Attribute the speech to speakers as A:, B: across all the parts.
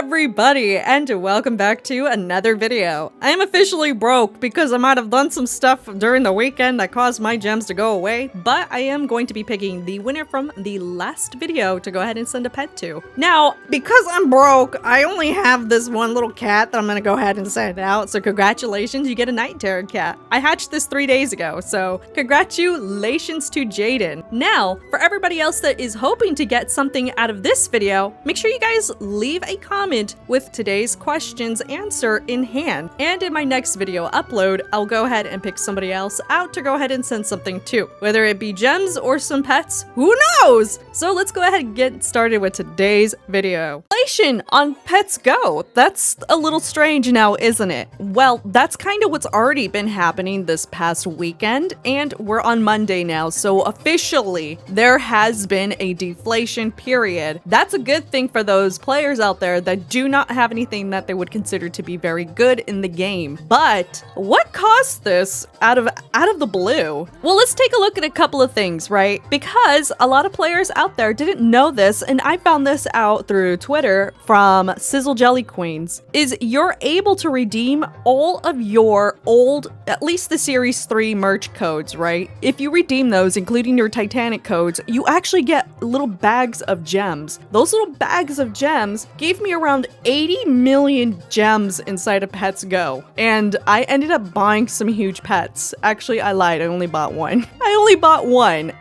A: everybody, and welcome back to another video. I am officially broke because I might have done some stuff during the weekend that caused my gems to go away, but I am going to be picking the winner from the last video to go ahead and send a pet to. Now, because I'm broke, I only have this one little cat that I'm gonna go ahead and send out, so congratulations, you get a night terror cat. I hatched this 3 days ago, so congratulations to Jaden. Now, for everybody else that is hoping to get something out of this video, make sure you guys leave a comment with today's question's answer in hand. And in my next video upload, I'll go ahead and pick somebody else out to go ahead and send something to. Whether it be gems or some pets, who knows? So let's go ahead and get started with today's video. Deflation on Pets Go. That's a little strange now, isn't it? Well, that's kind of what's already been happening this past weekend, and we're on Monday now, so officially there has been a deflation period. That's a good thing for those players out there that do not have anything that they would consider to be very good in the game. But what caused this out of the blue? Well, let's take a look at a couple of things, right? Because a lot of players out there didn't know this, and I found this out through Twitter from Sizzle Jelly Queens, is you're able to redeem all of your old, at least the Series 3 merch codes, right? If you redeem those, including your Titanic codes, you actually get little bags of gems. Those little bags of gems gave me around 80 million gems inside of Pets Go, and I ended up buying some huge pets. Actually, I lied, I only bought one.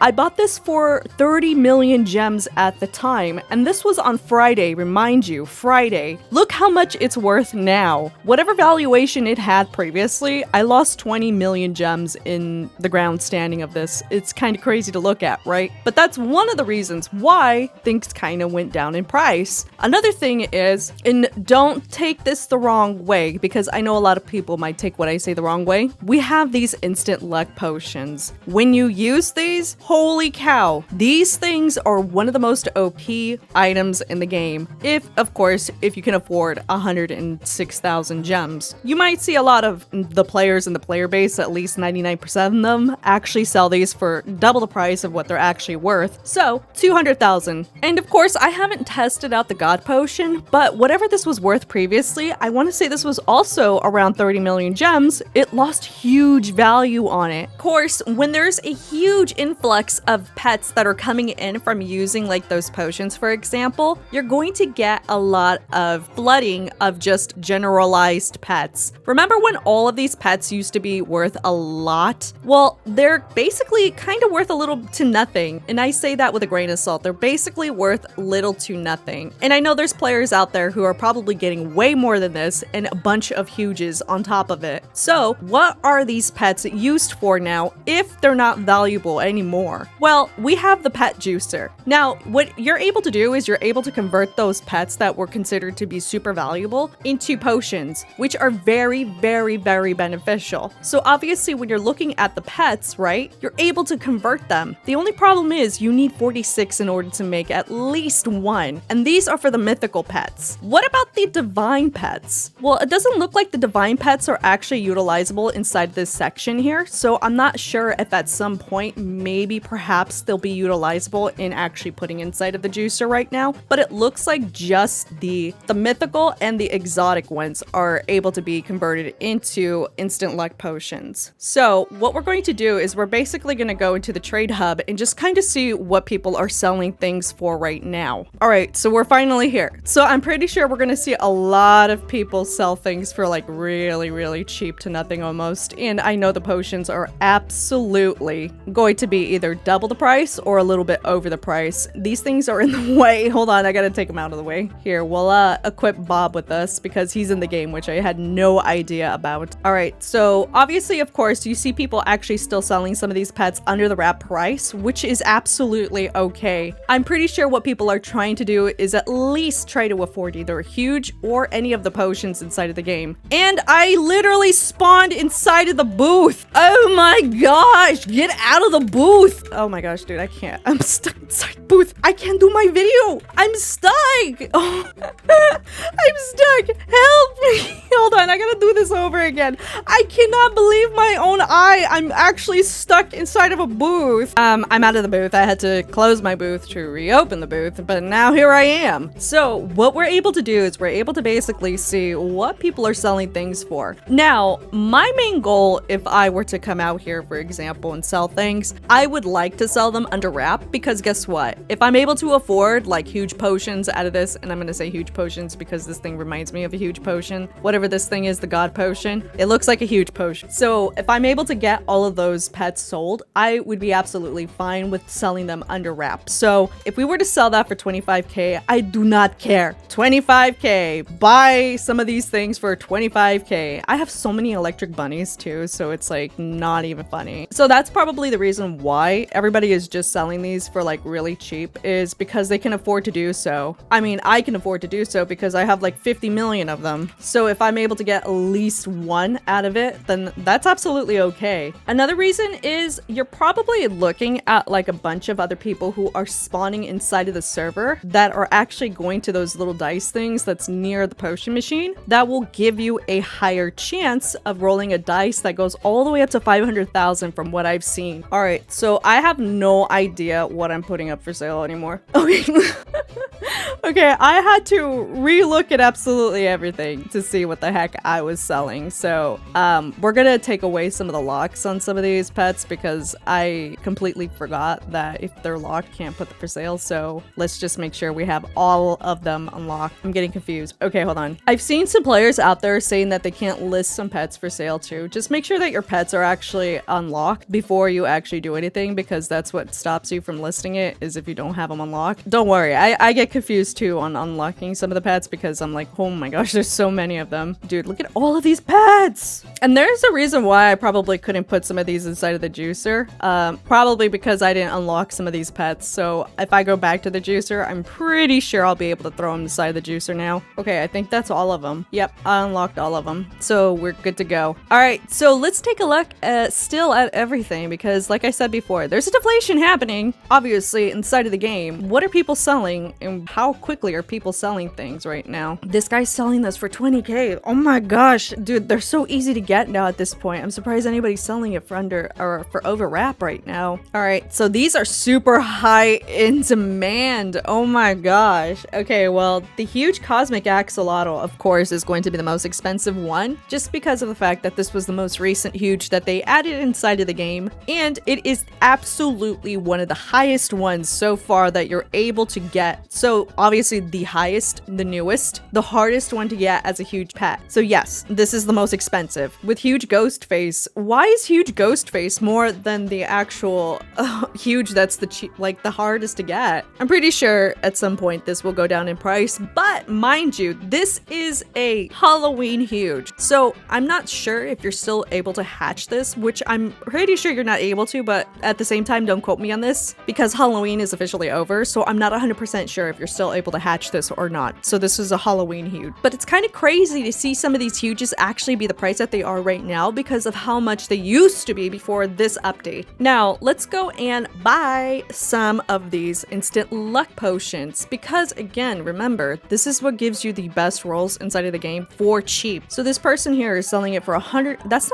A: I bought this for 30 million gems at the time, and this was on Friday, remind you, Friday. Look how much it's worth now. Whatever valuation it had previously, I lost 20 million gems in the ground standing of this. It's kind of crazy to look at, right? But that's one of the reasons why things kind of went down in price. Another thing is, and don't take this the wrong way, because I know a lot of people might take what I say the wrong way, we have these instant luck potions. When you use these, holy cow, these things are one of the most OP items in the game. If, of course, if you can afford 106,000 gems. You might see a lot of the players in the player base, at least 99% of them, actually sell these for double the price of what they're actually worth. So, 200,000. And of course, I haven't tested out the God Potion, but whatever this was worth previously, I want to say this was also around 30 million gems. It lost huge value on it. Of course, when there's a huge influx of pets that are coming in from using like those potions, for example, you're going to get a lot of flooding of just generalized pets. Remember when all of these pets used to be worth a lot? Well, they're basically kind of worth a little to nothing. And I say that with a grain of salt. They're basically worth little to nothing. And I know there's players out there who are probably getting way more than this and a bunch of huges on top of it. So what are these pets used for now if they're not valuable anymore? Well, we have the pet juicer. Now, what you're able to do is you're able to convert those pets that were considered to be super valuable into potions, which are very, very, very beneficial. So obviously when you're looking at the pets, right, you're able to convert them. The only problem is you need 46 in order to make at least one, and these are for the mythical pets. What about the divine pets? Well, it doesn't look like the divine pets are actually utilizable inside this section here, so I'm not sure if at some point maybe perhaps they'll be utilizable in actually putting inside of the juicer right now, but it looks like just the mythical and the exotic ones are able to be converted into instant luck potions. So what we're going to do is we're basically going to go into the trade hub and just kind of see what people are selling things for right now. All right, so we're finally here. So I'm pretty sure we're going to see a lot of people sell things for like really, really cheap to nothing almost. And I know the potions are absolutely going to be either double the price or a little bit over the price. These things are in the way. Hold on, I gotta take them out of the way. Here, we'll equip Bob with us because he's in the game, which I had no idea about. All right, so obviously, of course, you see people actually still selling some of these pets under the wrap price, which is absolutely okay. I'm pretty sure what people are trying to do is at least try to afford either a huge or any of the potions inside of the game. And I literally spawned inside of the booth. Oh my gosh, get out of the booth. Oh my gosh, dude, I can't. I'm stuck inside the booth. I can't do my video. I'm stuck. Oh, I'm stuck. Help me. Hold on, I gotta do this over again. I cannot believe my own eye. I'm actually stuck inside of a booth. I'm out of the booth. I had to close my booth to reopen the booth, but now here I am. So what we're able to do is we're able to basically see what people are selling things for. Now, my main goal, if I were to come out here, for example, and sell things, I would like to sell them under wrap, because guess what? If I'm able to afford like huge potions out of this, and I'm gonna say huge potions because this thing reminds me of a huge potion, whatever this thing is, the god potion, it looks like a huge potion. So if I'm able to get all of those pets sold, I would be absolutely fine with selling them under wrap. So if we were to sell that for 25k, I do not care. 25k, buy some of these things for 25k. I have so many electric bunnies too, so it's like not even funny. So that's probably the reason why everybody is just selling these for like really cheap, is because they can afford to do so. I mean, I can afford to do so because I have like 50 million of them. So if I'm able to get at least one out of it, then that's absolutely okay. Another reason is you're probably looking at like a bunch of other people who are spawning inside of the server that are actually going to those little dice things that's near the potion machine. That will give you a higher chance of rolling a dice that goes all the way up to 500,000 from what I've seen. All right, so I have no idea what I'm putting up for sale anymore. Okay. Okay, I had to re-look at absolutely everything to see what the heck I was selling. So we're gonna take away some of the locks on some of these pets because I completely forgot that if they're locked, can't put them for sale. So let's just make sure we have all of them unlocked. I'm getting confused. Okay, hold on. I've seen some players out there saying that they can't list some pets for sale too. Just make sure that your pets are actually unlocked before you actually do anything, because that's what stops you from listing it, is if you don't have them unlocked. Don't worry, I get confused too on unlocking some of the pets because I'm like, oh my gosh, there's so many of them. Dude, look at all of these pets! And there's a reason why I probably couldn't put some of these inside of the juicer. Probably because I didn't unlock some of these pets. So if I go back to the juicer, I'm pretty sure I'll be able to throw them inside the juicer now. Okay, I think that's all of them. Yep, I unlocked all of them. So we're good to go. All right, so let's take a look still at everything, because like I said before, there's a deflation happening, obviously, inside of the game. What are people selling, and how quickly are people selling things right now? This guy's selling this for 20k. Oh my gosh, dude, they're so easy to get now at this point. I'm surprised anybody's selling it for under or for over wrap right now. All right, so these are super high in demand. Oh my gosh. Okay, well, the huge cosmic axolotl, of course, is going to be the most expensive one, just because of the fact that this was the most recent huge that they added inside of the game, and it is absolutely one of the highest ones so far that you're able to get. So obviously the highest, the newest, the hardest one to get as a huge pet. So yes, this is the most expensive. With huge ghost face, why is huge ghost face more than the actual huge that's the cheap, like the hardest to get? I'm pretty sure at some point this will go down in price, but mind you, this is a Halloween huge. So I'm not sure if you're still able to hatch this, which I'm pretty sure you're not able to, but at the same time, don't quote me on this because Halloween is officially over. So I'm not 100% sure if you're still able to hatch this or not. So this is a Halloween huge, but it's kind of crazy to see some of these huges actually be the price that they are right now because of how much they used to be before this update. Now let's go and buy some of these instant luck potions, because again, remember, this is what gives you the best rolls inside of the game for cheap. So this person here is selling it for 100. That's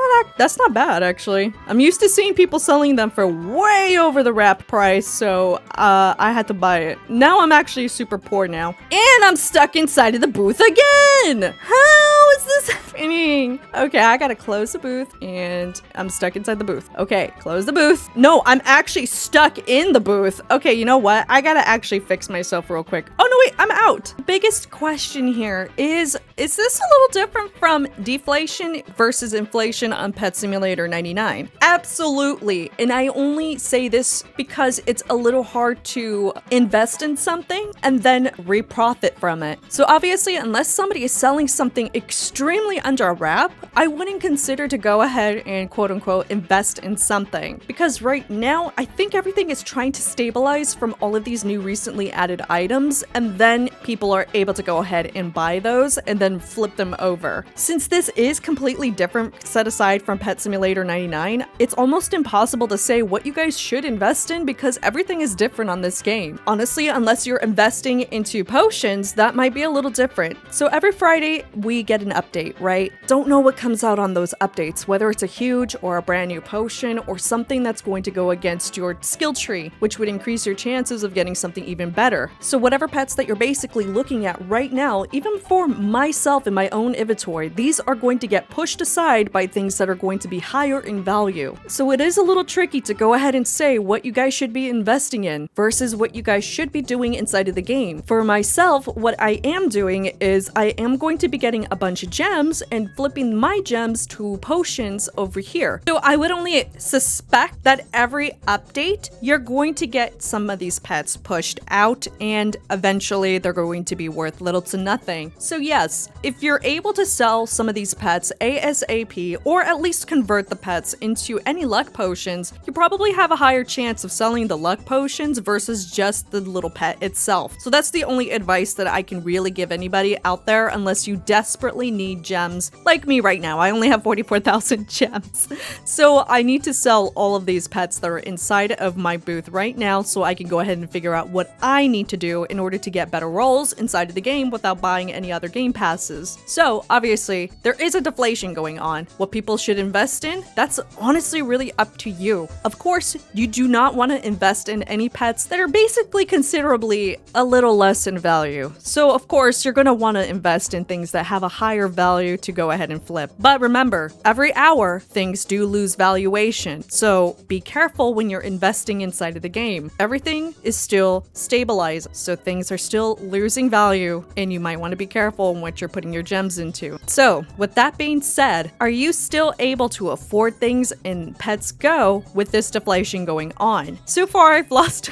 A: not bad actually. I'm used to seeing people selling them for way over the wrap price, so I had to buy it. Now I'm actually super poor now, and I'm stuck inside of the booth again. How is this happening? Okay, I gotta close the booth, and I'm stuck inside the booth. Okay, close the booth. No, I'm actually stuck in the booth. Okay, you know what? I gotta actually fix myself real quick. Oh no, wait, I'm out. Biggest question here is this a little different from deflation versus inflation on Pet Simulator 99? Absolutely. And I only say this because it's a little hard to invest in something and then reprofit from it. So obviously, unless somebody is selling something extremely under a wrap, I wouldn't consider to go ahead and quote unquote invest in something, because right now I think everything is trying to stabilize from all of these new recently added items, and then people are able to go ahead and buy those and then flip them over. Since this is completely different set aside from Pet Simulator 99, it's almost impossible to say what you guys should invest in because everything is different on this game. Honestly, unless you're investing into potions, that might be a little different. So every Friday we get an update, right? right? Don't know what comes out on those updates, whether it's a huge or a brand new potion or something that's going to go against your skill tree, which would increase your chances of getting something even better. So whatever pets that you're basically looking at right now, even for myself in my own inventory, these are going to get pushed aside by things that are going to be higher in value. So it is a little tricky to go ahead and say what you guys should be investing in versus what you guys should be doing inside of the game. For myself, what I am doing is I am going to be getting a bunch of gems and flipping my gems to potions over here. So I would only suspect that every update, you're going to get some of these pets pushed out and eventually they're going to be worth little to nothing. So yes, if you're able to sell some of these pets ASAP or at least convert the pets into any luck potions, you probably have a higher chance of selling the luck potions versus just the little pet itself. So that's the only advice that I can really give anybody out there unless you desperately need gems. Like me right now, I only have 44,000 gems. So I need to sell all of these pets that are inside of my booth right now so I can go ahead and figure out what I need to do in order to get better rolls inside of the game without buying any other game passes. So obviously, there is a deflation going on. What people should invest in, that's honestly really up to you. Of course, you do not want to invest in any pets that are basically considerably a little less in value. So of course, you're going to want to invest in things that have a higher value to go ahead and flip. But remember, every hour, things do lose valuation. So be careful when you're investing inside of the game. Everything is still stabilized, so things are still losing value, and you might want to be careful in what you're putting your gems into. So with that being said, are you still able to afford things in Pets Go with this deflation going on? So far, I've lost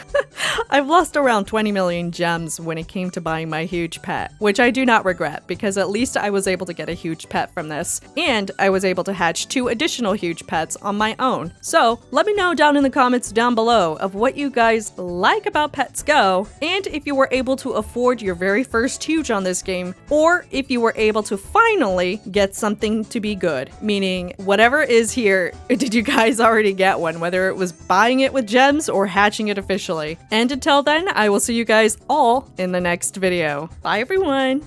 A: I've lost around 20 million gems when it came to buying my huge pet, which I do not regret because at least I was able to get a huge pet from this, and I was able to hatch 2 additional huge pets on my own. So let me know down in the comments down below of what you guys like about Pets Go, and if you were able to afford your very first huge on this game, or if you were able to finally get something to be good, meaning whatever is here, did you guys already get one, whether it was buying it with gems or hatching it officially. And until then, I will see you guys all in the next video. Bye everyone!